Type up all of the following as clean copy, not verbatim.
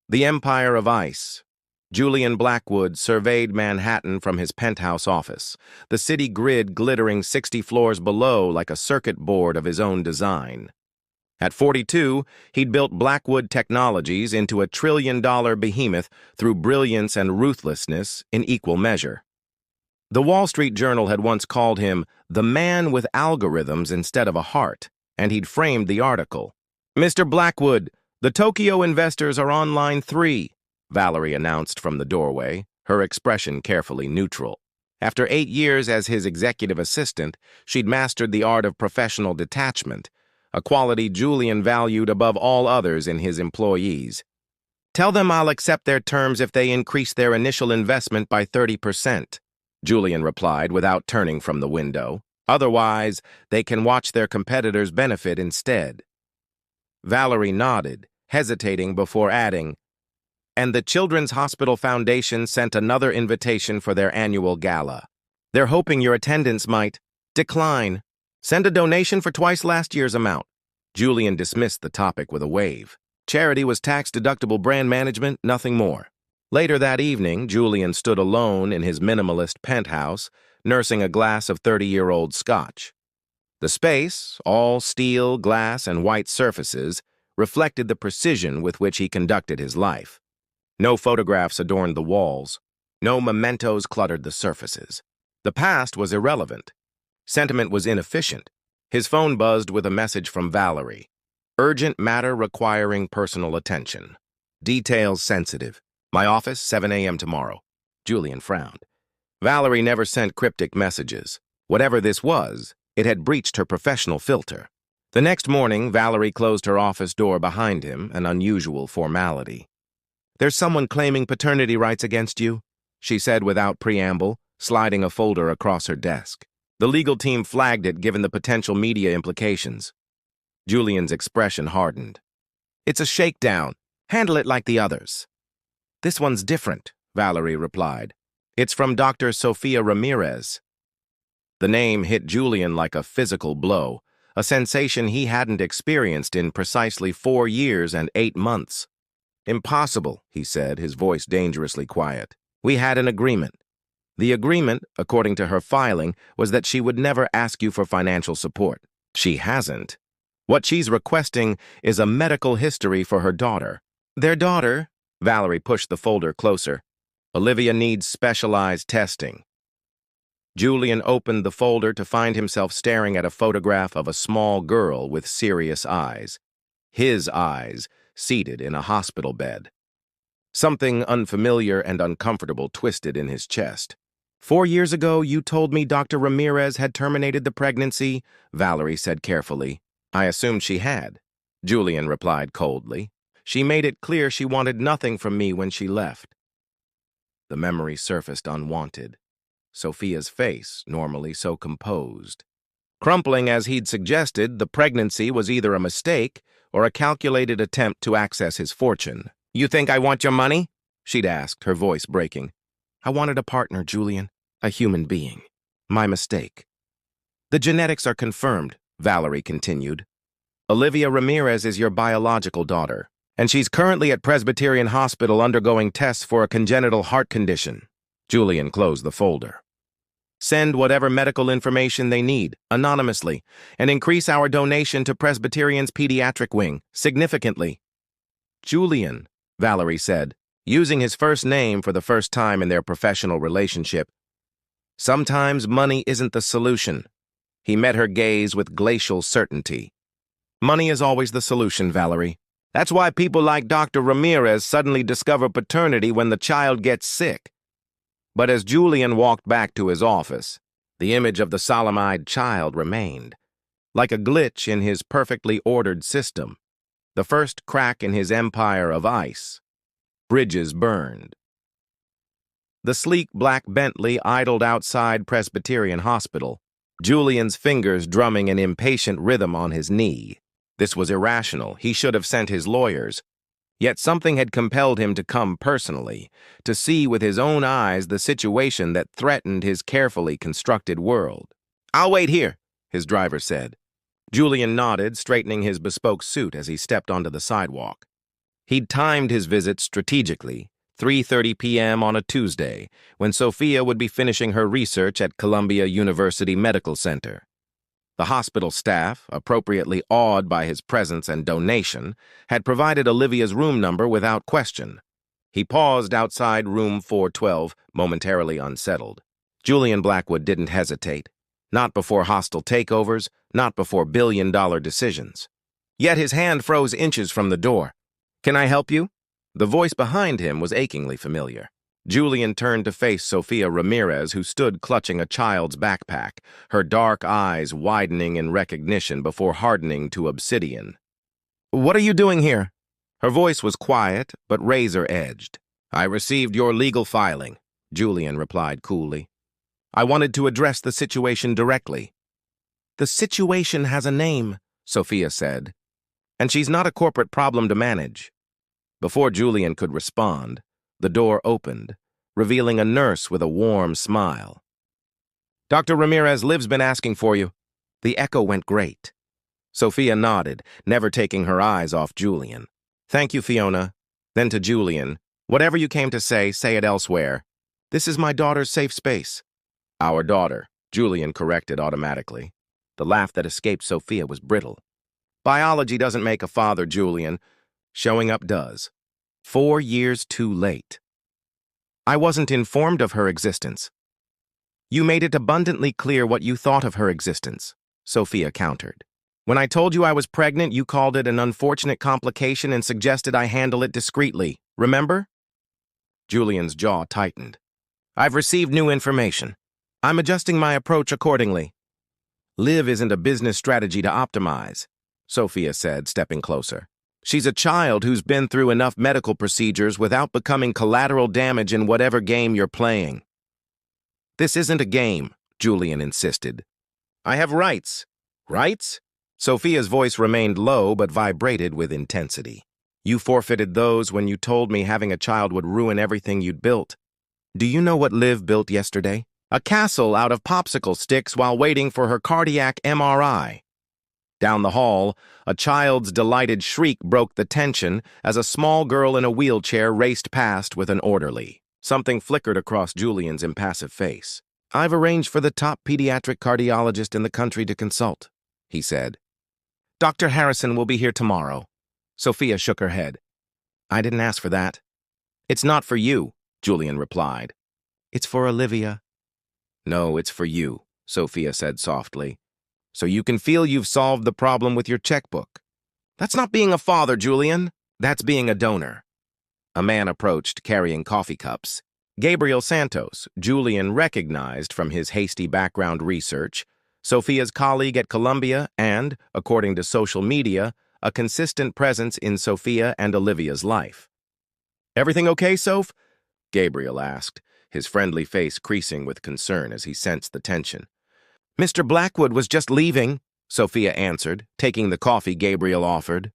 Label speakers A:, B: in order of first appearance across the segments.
A: The Empire of Ice. Julian Blackwood surveyed Manhattan from his penthouse office, the city grid glittering 60 floors below like a circuit board of his own design. At 42, he'd built Blackwood Technologies into a trillion-dollar behemoth through brilliance and ruthlessness in equal measure. The Wall Street Journal had once called him the man with algorithms instead of a heart, and he'd framed the article. "Mr. Blackwood, the Tokyo investors are on line 3, Valerie announced from the doorway, her expression carefully neutral. After 8 years as his executive assistant, she'd mastered the art of professional detachment, a quality Julian valued above all others in his employees. "Tell them I'll accept their terms if they increase their initial investment by 30%, Julian replied without turning from the window. "Otherwise, they can watch their competitors benefit instead." Valerie nodded, hesitating before adding, "And the Children's Hospital Foundation sent another invitation for their annual gala. They're hoping your attendance might decline. Send a donation for twice last year's amount." Julian dismissed the topic with a wave. Charity was tax-deductible brand management, nothing more. Later that evening, Julian stood alone in his minimalist penthouse, nursing a glass of 30-year-old scotch. The space, all steel, glass, and white surfaces, reflected the precision with which he conducted his life. No photographs adorned the walls. No mementos cluttered the surfaces. The past was irrelevant. Sentiment was inefficient. His phone buzzed with a message from Valerie. "Urgent matter requiring personal attention. Details sensitive. My office, 7 a.m. tomorrow." Julian frowned. Valerie never sent cryptic messages. Whatever this was, it had breached her professional filter. The next morning, Valerie closed her office door behind him, an unusual formality. "There's someone claiming paternity rights against you," she said without preamble, sliding a folder across her desk. The legal team flagged it given the potential media implications. Julian's expression hardened. "It's a shakedown. Handle it like the others." "This one's different," Valerie replied. "It's from Dr. Sofia Ramirez." The name hit Julian like a physical blow, a sensation he hadn't experienced in precisely 4 years and 8 months. "Impossible," he said, his voice dangerously quiet. "We had an agreement. The agreement, according to her filing, was that she would never ask you for financial support. She hasn't. What she's requesting is a medical history for her daughter." "Their daughter?" Valerie pushed the folder closer. "Olivia needs specialized testing." Julian opened the folder to find himself staring at a photograph of a small girl with serious eyes. His eyes, seated in a hospital bed. Something unfamiliar and uncomfortable twisted in his chest. "4 years ago, you told me Dr. Ramirez had terminated the pregnancy," Valerie said carefully. "I assumed she had," Julian replied coldly. "She made it clear she wanted nothing from me when she left." The memory surfaced unwanted. Sophia's face, normally so composed. Crumpling as he'd suggested, the pregnancy was either a mistake or a calculated attempt to access his fortune. "You think I want your money?" she'd asked, her voice breaking. "I wanted a partner, Julian. A human being. My mistake." "The genetics are confirmed," Valerie continued. "Olivia Ramirez is your biological daughter, and she's currently at Presbyterian Hospital undergoing tests for a congenital heart condition." Julian closed the folder. "Send whatever medical information they need, anonymously, and increase our donation to Presbyterian's pediatric wing, significantly." "Julian," Valerie said, using his first name for the first time in their professional relationship. "Sometimes money isn't the solution." He met her gaze with glacial certainty. "Money is always the solution, Valerie. That's why people like Dr. Ramirez suddenly discover paternity when the child gets sick." But as Julian walked back to his office, the image of the solemn-eyed child remained, like a glitch in his perfectly ordered system, the first crack in his empire of ice. Bridges burned. The sleek black Bentley idled outside Presbyterian Hospital, Julian's fingers drumming an impatient rhythm on his knee. This was irrational. He should have sent his lawyers. Yet something had compelled him to come personally, to see with his own eyes the situation that threatened his carefully constructed world. "I'll wait here," his driver said. Julian nodded, straightening his bespoke suit as he stepped onto the sidewalk. He'd timed his visit strategically, 3:30 p.m. on a Tuesday, when Sophia would be finishing her research at Columbia University Medical Center. The hospital staff, appropriately awed by his presence and donation, had provided Olivia's room number without question. He paused outside room 412, momentarily unsettled. Julian Blackwood didn't hesitate. Not before hostile takeovers, not before billion-dollar decisions. Yet his hand froze inches from the door. "Can I help you?" The voice behind him was achingly familiar. Julian turned to face Sophia Ramirez, who stood clutching a child's backpack, her dark eyes widening in recognition before hardening to obsidian. "What are you doing here?" Her voice was quiet, but razor-edged. "I received your legal filing," Julian replied coolly. "I wanted to address the situation directly." "The situation has a name," Sophia said, "and she's not a corporate problem to manage." Before Julian could respond, the door opened, revealing a nurse with a warm smile. "Dr. Ramirez, Liv's been asking for you." The echo went great. Sophia nodded, never taking her eyes off Julian. "Thank you, Fiona." Then to Julian, "Whatever you came to say it elsewhere. This is my daughter's safe space." "Our daughter," Julian corrected automatically. The laugh that escaped Sophia was brittle. "Biology doesn't make a father, Julian. Showing up does. 4 years too late." "I wasn't informed of her existence." "You made it abundantly clear what you thought of her existence," Sophia countered. "When I told you I was pregnant, you called it an unfortunate complication and suggested I handle it discreetly. Remember?" Julian's jaw tightened. "I've received new information. I'm adjusting my approach accordingly." "Liv isn't a business strategy to optimize," Sophia said, stepping closer. "She's a child who's been through enough medical procedures without becoming collateral damage in whatever game you're playing." "This isn't a game," Julian insisted. "I have rights." "Rights?" Sophia's voice remained low but vibrated with intensity. "You forfeited those when you told me having a child would ruin everything you'd built. Do you know what Liv built yesterday? A castle out of popsicle sticks while waiting for her cardiac MRI. Down the hall, a child's delighted shriek broke the tension as a small girl in a wheelchair raced past with an orderly. Something flickered across Julian's impassive face. "I've arranged for the top pediatric cardiologist in the country to consult," he said. "Dr. Harrison will be here tomorrow." Sophia shook her head. "I didn't ask for that." "It's not for you," Julian replied. "It's for Olivia." "No, it's for you," Sophia said softly. "So you can feel you've solved the problem with your checkbook." "That's not being a father, Julian. That's being a donor." A man approached, carrying coffee cups. Gabriel Santos, Julian recognized from his hasty background research, Sophia's colleague at Columbia and, according to social media, a consistent presence in Sophia and Olivia's life. "Everything okay, Soph?" Gabriel asked, his friendly face creasing with concern as he sensed the tension. "Mr. Blackwood was just leaving," Sophia answered, taking the coffee Gabriel offered.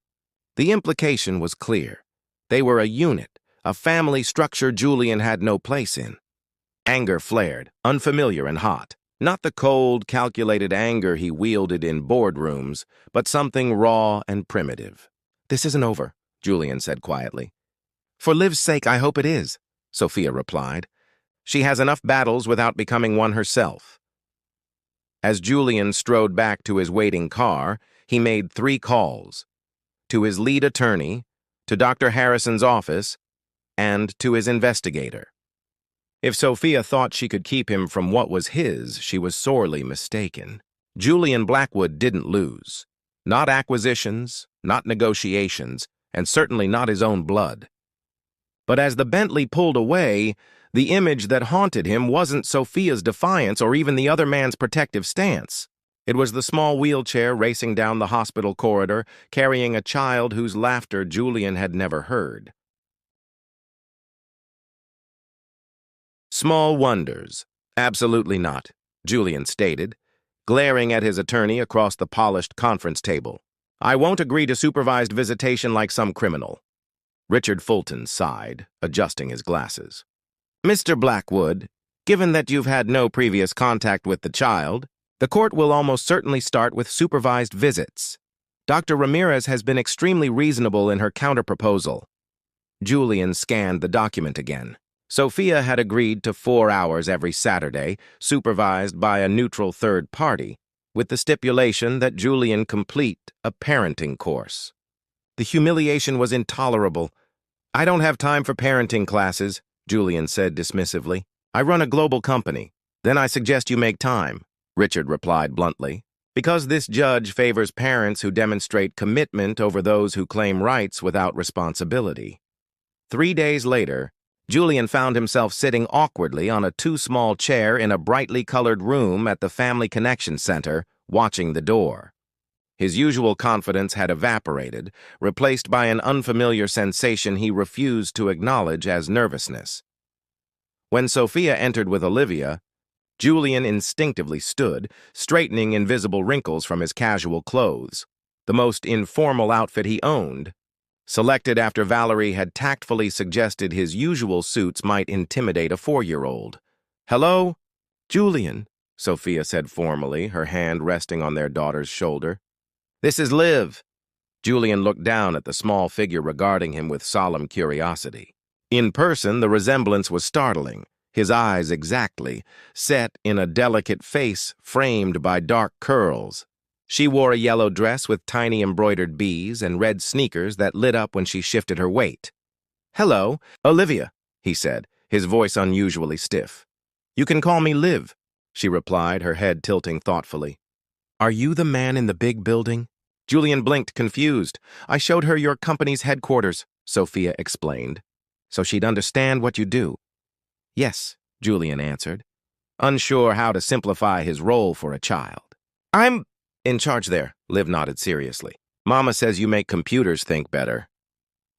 A: The implication was clear. They were a unit, a family structure Julian had no place in. Anger flared, unfamiliar and hot. Not the cold, calculated anger he wielded in boardrooms, but something raw and primitive. "This isn't over," Julian said quietly. "For Liv's sake, I hope it is," Sophia replied. "She has enough battles without becoming one herself." As Julian strode back to his waiting car, he made 3 calls. To his lead attorney, to Dr. Harrison's office, and to his investigator. If Sophia thought she could keep him from what was his, she was sorely mistaken. Julian Blackwood didn't lose. Not acquisitions, not negotiations, and certainly not his own blood. But as the Bentley pulled away, the image that haunted him wasn't Sophia's defiance or even the other man's protective stance. It was the small wheelchair racing down the hospital corridor, carrying a child whose laughter Julian had never heard. "Small wonders. Absolutely not," Julian stated, glaring at his attorney across the polished conference table. "I won't agree to supervised visitation like some criminal." Richard Fulton sighed, adjusting his glasses. "Mr. Blackwood, given that you've had no previous contact with the child, the court will almost certainly start with supervised visits. Dr. Ramirez has been extremely reasonable in her counterproposal. Julian scanned the document again. Sophia had agreed to 4 hours every Saturday, supervised by a neutral third party, with the stipulation that Julian complete a parenting course. The humiliation was intolerable. "I don't have time for parenting classes," Julian said dismissively. "I run a global company. Then I suggest you make time," Richard replied bluntly. "Because this judge favors parents who demonstrate commitment over those who claim rights without responsibility." 3 days later, Julian found himself sitting awkwardly on a too-small chair in a brightly colored room at the Family Connection Center, watching the door. His usual confidence had evaporated, replaced by an unfamiliar sensation he refused to acknowledge as nervousness. When Sophia entered with Olivia, Julian instinctively stood, straightening invisible wrinkles from his casual clothes, the most informal outfit he owned, selected after Valerie had tactfully suggested his usual suits might intimidate a 4-year-old. "Hello?" "Julian," Sophia said formally, her hand resting on their daughter's shoulder. "This is Liv." Julian looked down at the small figure regarding him with solemn curiosity. In person, the resemblance was startling, his eyes exactly, set in a delicate face framed by dark curls. She wore a yellow dress with tiny embroidered bees and red sneakers that lit up when she shifted her weight. "Hello, Olivia," he said, his voice unusually stiff. "You can call me Liv," she replied, her head tilting thoughtfully. "Are you the man in the big building?" Julian blinked, confused. "I showed her your company's headquarters," Sophia explained, "so she'd understand what you do." "Yes," Julian answered, unsure how to simplify his role for a child. "I'm in charge there," Liv nodded seriously. "Mama says you make computers think better."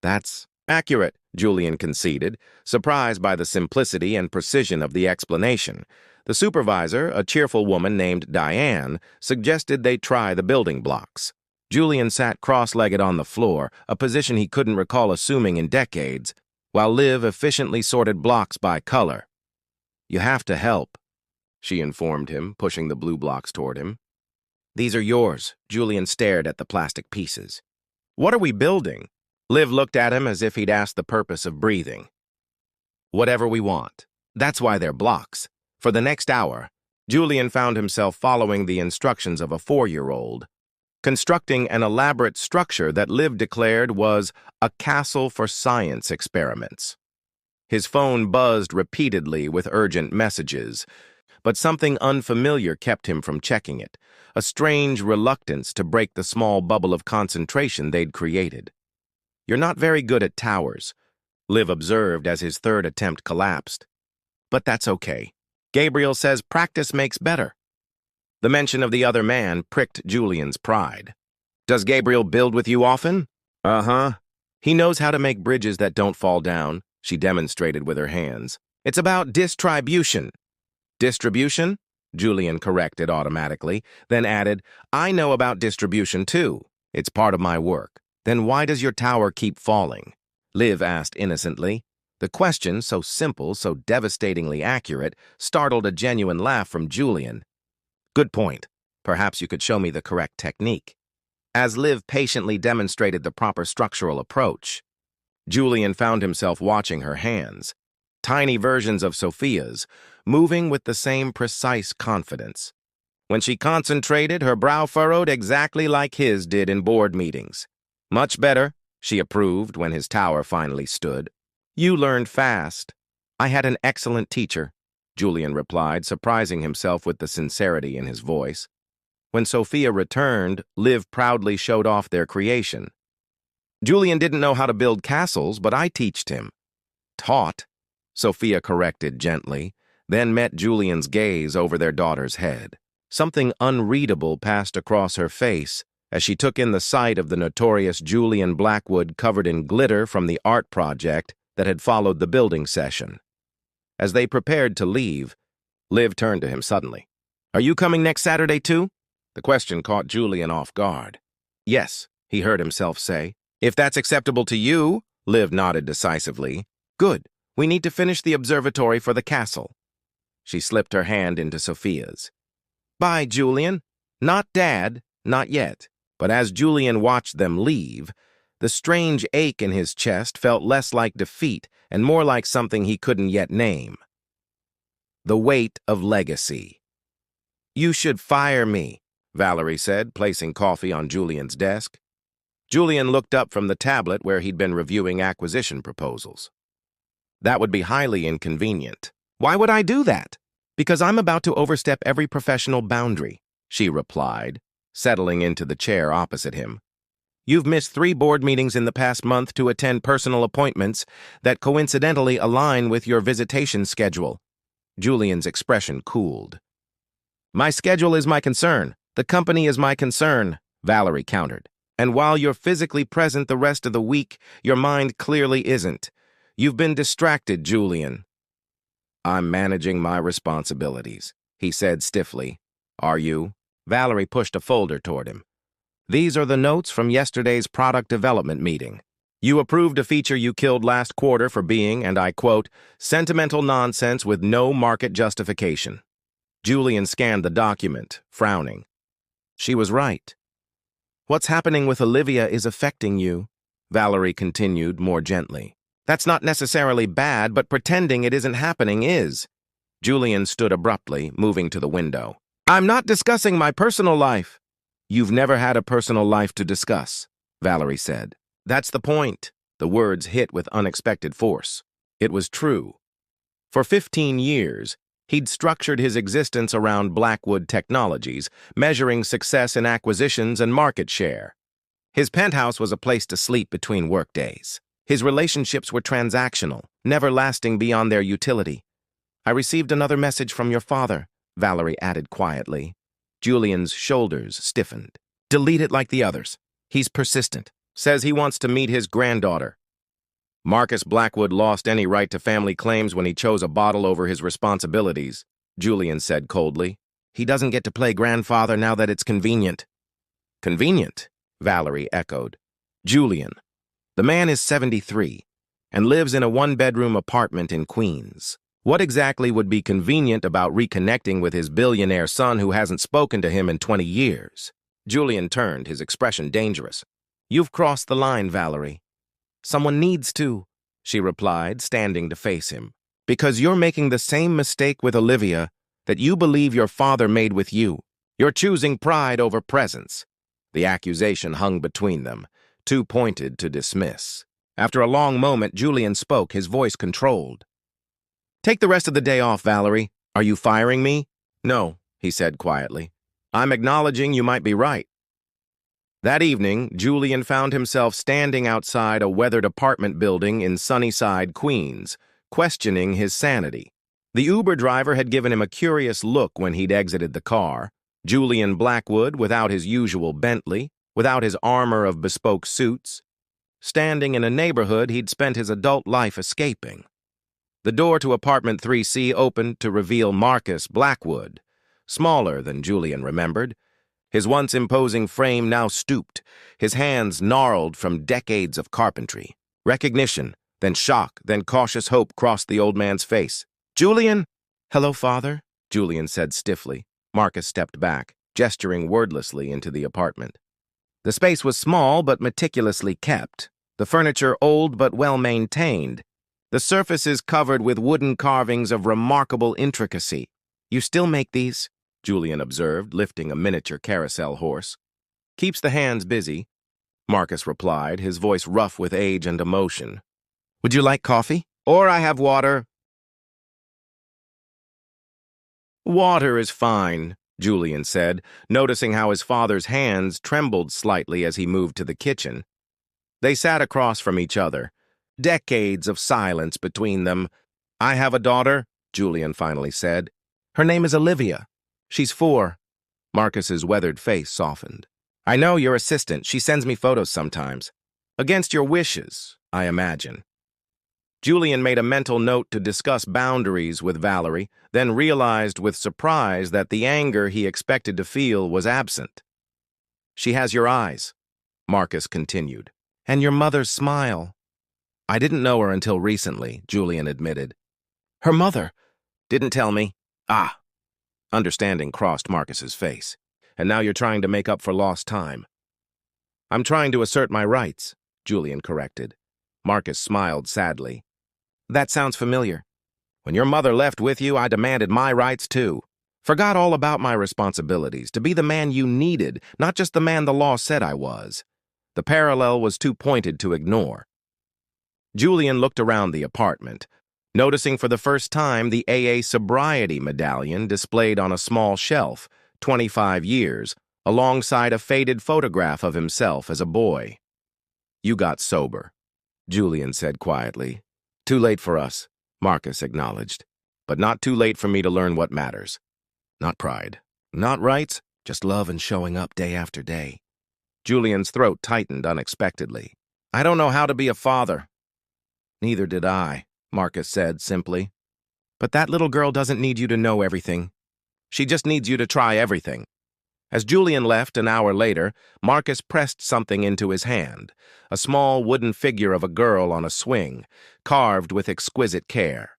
A: "That's accurate," Julian conceded, surprised by the simplicity and precision of the explanation. The supervisor, a cheerful woman named Diane, suggested they try the building blocks. Julian sat cross-legged on the floor, a position he couldn't recall assuming in decades, while Liv efficiently sorted blocks by color. "You have to help," she informed him, pushing the blue blocks toward him. "These are yours." Julian stared at the plastic pieces. "What are we building?" Liv looked at him as if he'd asked the purpose of breathing. "Whatever we want. That's why they're blocks." For the next hour, Julian found himself following the instructions of a 4-year-old, constructing an elaborate structure that Liv declared was a castle for science experiments. His phone buzzed repeatedly with urgent messages, but something unfamiliar kept him from checking it, a strange reluctance to break the small bubble of concentration they'd created. "You're not very good at towers," Liv observed as his third attempt collapsed. "But that's okay. Gabriel says practice makes better." The mention of the other man pricked Julian's pride. "Does Gabriel build with you often?" "Uh-huh. He knows how to make bridges that don't fall down," she demonstrated with her hands. "It's about distribution." "Distribution?" Julian corrected automatically, then added, "I know about distribution too. It's part of my work." "Then why does your tower keep falling?" Liv asked innocently. The question, so simple, so devastatingly accurate, startled a genuine laugh from Julian. "Good point. Perhaps you could show me the correct technique." As Liv patiently demonstrated the proper structural approach, Julian found himself watching her hands, tiny versions of Sophia's, moving with the same precise confidence. When she concentrated, her brow furrowed exactly like his did in board meetings. "Much better," she approved when his tower finally stood. "You learned fast." "I had an excellent teacher," Julian replied, surprising himself with the sincerity in his voice. When Sophia returned, Liv proudly showed off their creation. "Julian didn't know how to build castles, but I teached him." "Taught," Sophia corrected gently, then met Julian's gaze over their daughter's head. Something unreadable passed across her face as she took in the sight of the notorious Julian Blackwood covered in glitter from the art project that had followed the building session. As they prepared to leave, Liv turned to him suddenly. "Are you coming next Saturday too?" The question caught Julian off guard. "Yes," he heard himself say. "If that's acceptable to you," Liv nodded decisively. "Good. We need to finish the observatory for the castle." She slipped her hand into Sophia's. "Bye, Julian. Not Dad, not yet." But as Julian watched them leave, The strange ache in his chest felt less like defeat and more like something he couldn't yet name. The weight of legacy. "You should fire me," Valerie said, placing coffee on Julian's desk. Julian looked up from the tablet where he'd been reviewing acquisition proposals. "That would be highly inconvenient." "Why would I do that?" "Because I'm about to overstep every professional boundary," she replied, settling into the chair opposite him. "You've missed 3 board meetings in the past month to attend personal appointments that coincidentally align with your visitation schedule." Julian's expression cooled. "My schedule is my concern. The company is my concern," Valerie countered. "And while you're physically present the rest of the week, your mind clearly isn't. You've been distracted, Julian." "I'm managing my responsibilities," he said stiffly. "Are you?" Valerie pushed a folder toward him. "These are the notes from yesterday's product development meeting. You approved a feature you killed last quarter for being, and I quote, sentimental nonsense with no market justification." Julian scanned the document, frowning. She was right. "What's happening with Olivia is affecting you," Valerie continued more gently. "That's not necessarily bad, but pretending it isn't happening is." Julian stood abruptly, moving to the window. "I'm not discussing my personal life." "You've never had a personal life to discuss," Valerie said. "That's the point." The words hit with unexpected force. It was true. For 15 years, he'd structured his existence around Blackwood Technologies, measuring success in acquisitions and market share. His penthouse was a place to sleep between workdays. His relationships were transactional, never lasting beyond their utility. "I received another message from your father," Valerie added quietly. Julian's shoulders stiffened. "Delete it like the others. He's persistent. Says he wants to meet his granddaughter." "Marcus Blackwood lost any right to family claims when he chose a bottle over his responsibilities," Julian said coldly. "He doesn't get to play grandfather now that it's convenient." "Convenient?" Valerie echoed. "Julian, the man is 73 and lives in a 1-bedroom apartment in Queens. What exactly would be convenient about reconnecting with his billionaire son who hasn't spoken to him in 20 years? Julian turned, his expression dangerous. "You've crossed the line, Valerie." "Someone needs to," she replied, standing to face him. "Because you're making the same mistake with Olivia that you believe your father made with you. You're choosing pride over presence." The accusation hung between them, too pointed to dismiss. After a long moment, Julian spoke, his voice controlled. "Take the rest of the day off, Valerie. Are you firing me?" "No," he said quietly. "I'm acknowledging you might be right." That evening, Julian found himself standing outside a weathered apartment building in Sunnyside, Queens, questioning his sanity. The Uber driver had given him a curious look when he'd exited the car. Julian Blackwood, without his usual Bentley, without his armor of bespoke suits, standing in a neighborhood he'd spent his adult life escaping. The door to apartment 3C opened to reveal Marcus Blackwood, smaller than Julian remembered. His once imposing frame now stooped, his hands gnarled from decades of carpentry. Recognition, then shock, then cautious hope crossed the old man's face. "Julian?" "Hello, Father," Julian said stiffly. Marcus stepped back, gesturing wordlessly into the apartment. The space was small but meticulously kept, the furniture old but well-maintained, the surfaces covered with wooden carvings of remarkable intricacy. "You still make these?" Julian observed, lifting a miniature carousel horse. "Keeps the hands busy," Marcus replied, his voice rough with age and emotion. "Would you like coffee? Or I have water." "Water is fine," Julian said, noticing how his father's hands trembled slightly as he moved to the kitchen. They sat across from each other, decades of silence between them. "I have a daughter," Julian finally said. "Her name is Olivia. She's 4. Marcus's weathered face softened. "I know your assistant. She sends me photos sometimes. Against your wishes, I imagine." Julian made a mental note to discuss boundaries with Valerie, then realized with surprise that the anger he expected to feel was absent. "She has your eyes," Marcus continued, "and your mother's smile." "I didn't know her until recently," Julian admitted. "Her mother didn't tell me." "Ah." Understanding crossed Marcus's face. "And now you're trying to make up for lost time." "I'm trying to assert my rights." Julian corrected. Marcus smiled sadly. That sounds familiar. When your mother left with you, I demanded my rights too. Forgot all about my responsibilities, to be the man you needed, not just the man the law said I was. The parallel was too pointed to ignore. Julian looked around the apartment, noticing for the first time the AA sobriety medallion displayed on a small shelf, 25 years, alongside a faded photograph of himself as a boy. You got sober, Julian said quietly. Too late for us, Marcus acknowledged, but not too late for me to learn what matters. Not pride, not rights, just love and showing up day after day. Julian's throat tightened unexpectedly. I don't know how to be a father. Neither did I, Marcus said simply. But that little girl doesn't need you to know everything. She just needs you to try everything. As Julian left an hour later, Marcus pressed something into his hand, a small wooden figure of a girl on a swing, carved with exquisite care.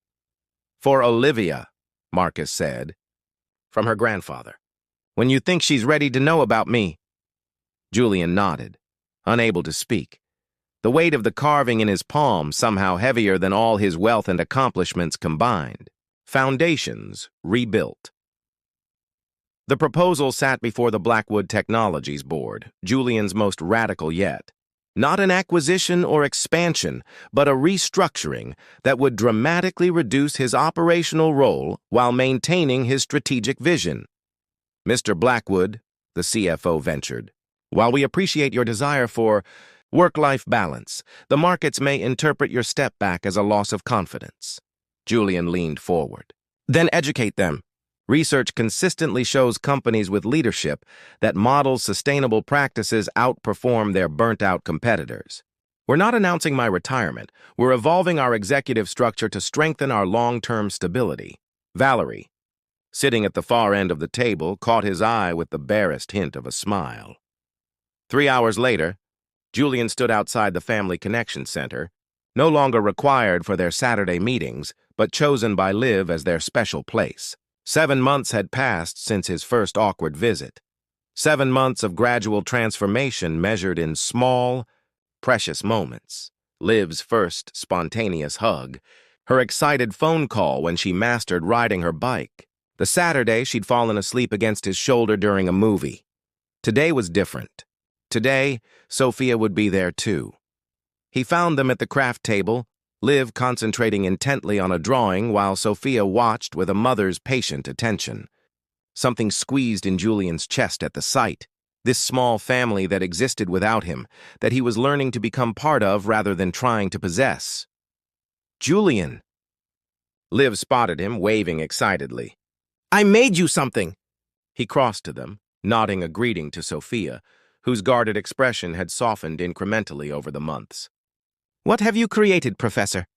A: For Olivia, Marcus said, from her grandfather. When you think she's ready to know about me. Julian nodded, unable to speak. The weight of the carving in his palm somehow heavier than all his wealth and accomplishments combined. Foundations rebuilt. The proposal sat before the Blackwood Technologies Board, Julian's most radical yet. Not an acquisition or expansion, but a restructuring that would dramatically reduce his operational role while maintaining his strategic vision. Mr. Blackwood, the CFO ventured, while we appreciate your desire for work-life balance, the markets may interpret your step back as a loss of confidence. Julian leaned forward. Then educate them. Research consistently shows companies with leadership that model sustainable practices outperform their burnt-out competitors. We're not announcing my retirement. We're evolving our executive structure to strengthen our long-term stability. Valerie, sitting at the far end of the table, caught his eye with the barest hint of a smile. 3 hours later, Julian stood outside the Family Connection Center, no longer required for their Saturday meetings, but chosen by Liv as their special place. 7 months had passed since his first awkward visit. 7 months of gradual transformation measured in small, precious moments. Liv's first spontaneous hug, her excited phone call when she mastered riding her bike, the Saturday she'd fallen asleep against his shoulder during a movie. Today was different. Today, Sophia would be there too. He found them at the craft table, Liv concentrating intently on a drawing while Sophia watched with a mother's patient attention. Something squeezed in Julian's chest at the sight. This small family that existed without him, that he was learning to become part of rather than trying to possess. Julian! Liv spotted him, waving excitedly. I made you something! He crossed to them, nodding a greeting to Sophia, whose guarded expression had softened incrementally over the months. What have you created, Professor?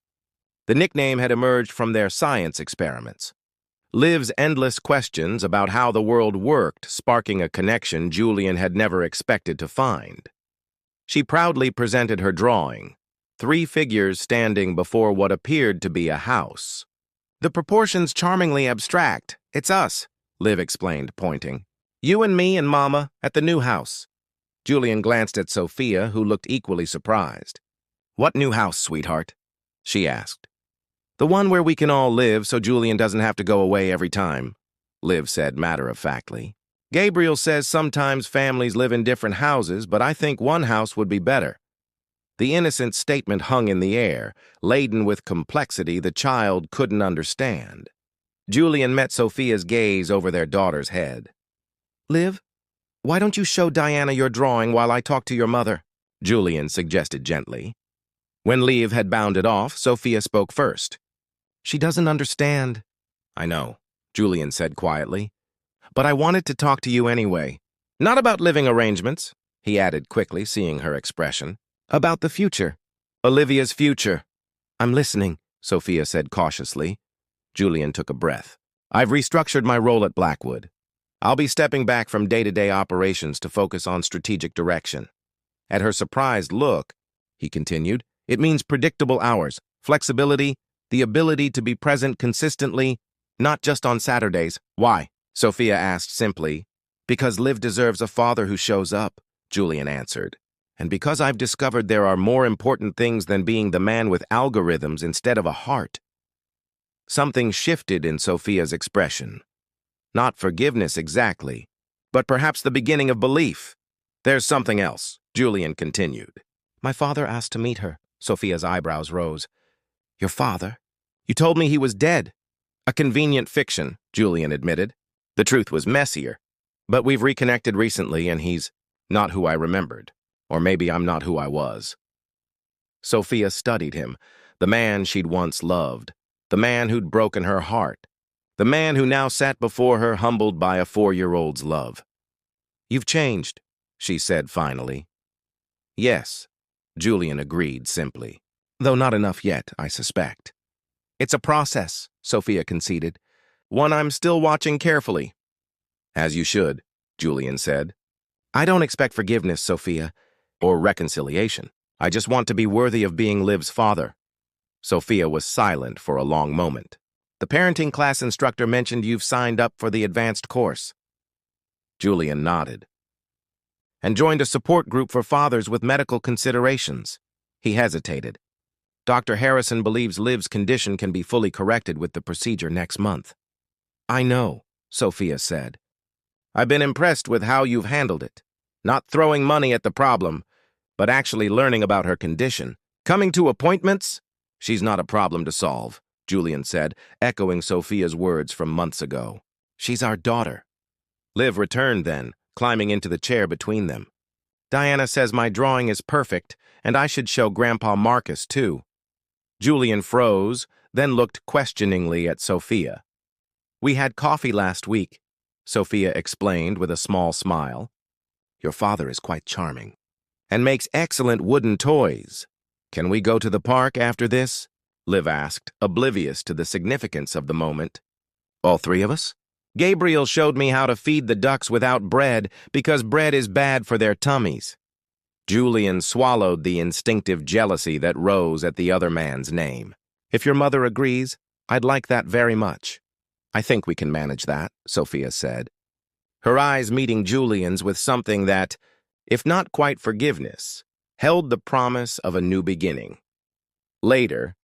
A: The nickname had emerged from their science experiments. Liv's endless questions about how the world worked, sparking a connection Julian had never expected to find. She proudly presented her drawing, 3 figures standing before what appeared to be a house. The proportions charmingly abstract. It's us, Liv explained, pointing. You and me and Mama at the new house. Julian glanced at Sophia, who looked equally surprised. What new house, sweetheart? She asked. The one where we can all live so Julian doesn't have to go away every time, Liv said matter-of-factly. Gabriel says sometimes families live in different houses, but I think one house would be better. The innocent statement hung in the air, laden with complexity the child couldn't understand. Julian met Sophia's gaze over their daughter's head. Liv, why don't you show Diana your drawing while I talk to your mother? Julian suggested gently. When Liv had bounded off, Sophia spoke first. She doesn't understand. I know, Julian said quietly. But I wanted to talk to you anyway. Not about living arrangements, he added quickly, seeing her expression. About the future. Olivia's future. I'm listening, Sophia said cautiously. Julian took a breath. I've restructured my role at Blackwood. I'll be stepping back from day-to-day operations to focus on strategic direction. At her surprised look, he continued, it means predictable hours, flexibility, the ability to be present consistently, not just on Saturdays. Why? Sophia asked simply. Because Liv deserves a father who shows up, Julian answered. And because I've discovered there are more important things than being the man with algorithms instead of a heart. Something shifted in Sophia's expression. Not forgiveness exactly, but perhaps the beginning of belief. There's something else, Julian continued. My father asked to meet her. Sophia's eyebrows rose. Your father? You told me he was dead. A convenient fiction, Julian admitted. The truth was messier. But we've reconnected recently and he's not who I remembered. Or maybe I'm not who I was. Sophia studied him, the man she'd once loved, the man who'd broken her heart, the man who now sat before her humbled by a 4-year-old's love. You've changed, she said finally. Yes, Julian agreed simply. Though not enough yet, I suspect. It's a process, Sophia conceded. One I'm still watching carefully. As you should, Julian said. I don't expect forgiveness, Sophia, or reconciliation. I just want to be worthy of being Liv's father. Sophia was silent for a long moment. The parenting class instructor mentioned you've signed up for the advanced course. Julian nodded. And joined a support group for fathers with medical considerations. He hesitated. Dr. Harrison believes Liv's condition can be fully corrected with the procedure next month. I know, Sophia said. I've been impressed with how you've handled it. Not throwing money at the problem, but actually learning about her condition. Coming to appointments? She's not a problem to solve, Julian said, echoing Sophia's words from months ago. She's our daughter. Liv returned then, climbing into the chair between them. Diana says my drawing is perfect, and I should show Grandpa Marcus, too. Julian froze, then looked questioningly at Sophia. We had coffee last week, Sophia explained with a small smile. Your father is quite charming, and makes excellent wooden toys. Can we go to the park after this? Liv asked, oblivious to the significance of the moment. All three of us? Gabriel showed me how to feed the ducks without bread because bread is bad for their tummies. Julian swallowed the instinctive jealousy that rose at the other man's name. If your mother agrees, I'd like that very much. I think we can manage that, Sophia said. Her eyes meeting Julian's with something that, if not quite forgiveness, held the promise of a new beginning. Later,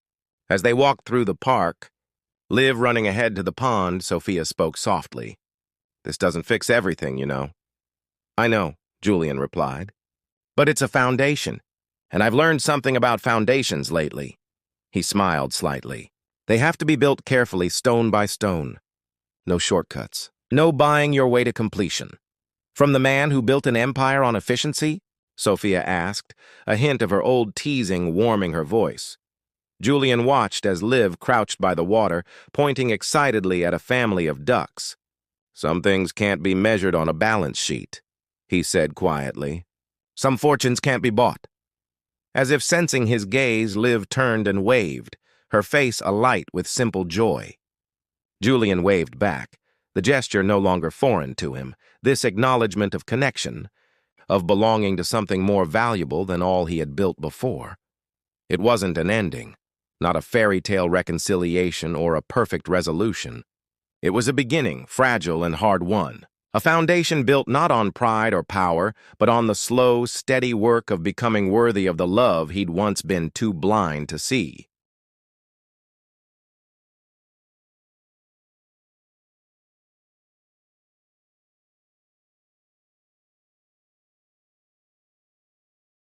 A: as they walked through the park, Liv running ahead to the pond, Sophia spoke softly. This doesn't fix everything, you know. I know, Julian replied. But it's a foundation, and I've learned something about foundations lately. He smiled slightly. They have to be built carefully, stone by stone. No shortcuts. No buying your way to completion. From the man who built an empire on efficiency? Sophia asked, a hint of her old teasing warming her voice. Julian watched as Liv crouched by the water, pointing excitedly at a family of ducks. Some things can't be measured on a balance sheet, he said quietly. Some fortunes can't be bought. As if sensing his gaze, Liv turned and waved, her face alight with simple joy. Julian waved back, the gesture no longer foreign to him, this acknowledgement of connection, of belonging to something more valuable than all he had built before. It wasn't an ending, not a fairy tale reconciliation or a perfect resolution. It was a beginning, fragile and hard-won. A foundation built not on pride or power, but on the slow, steady work of becoming worthy of the love he'd once been too blind to see.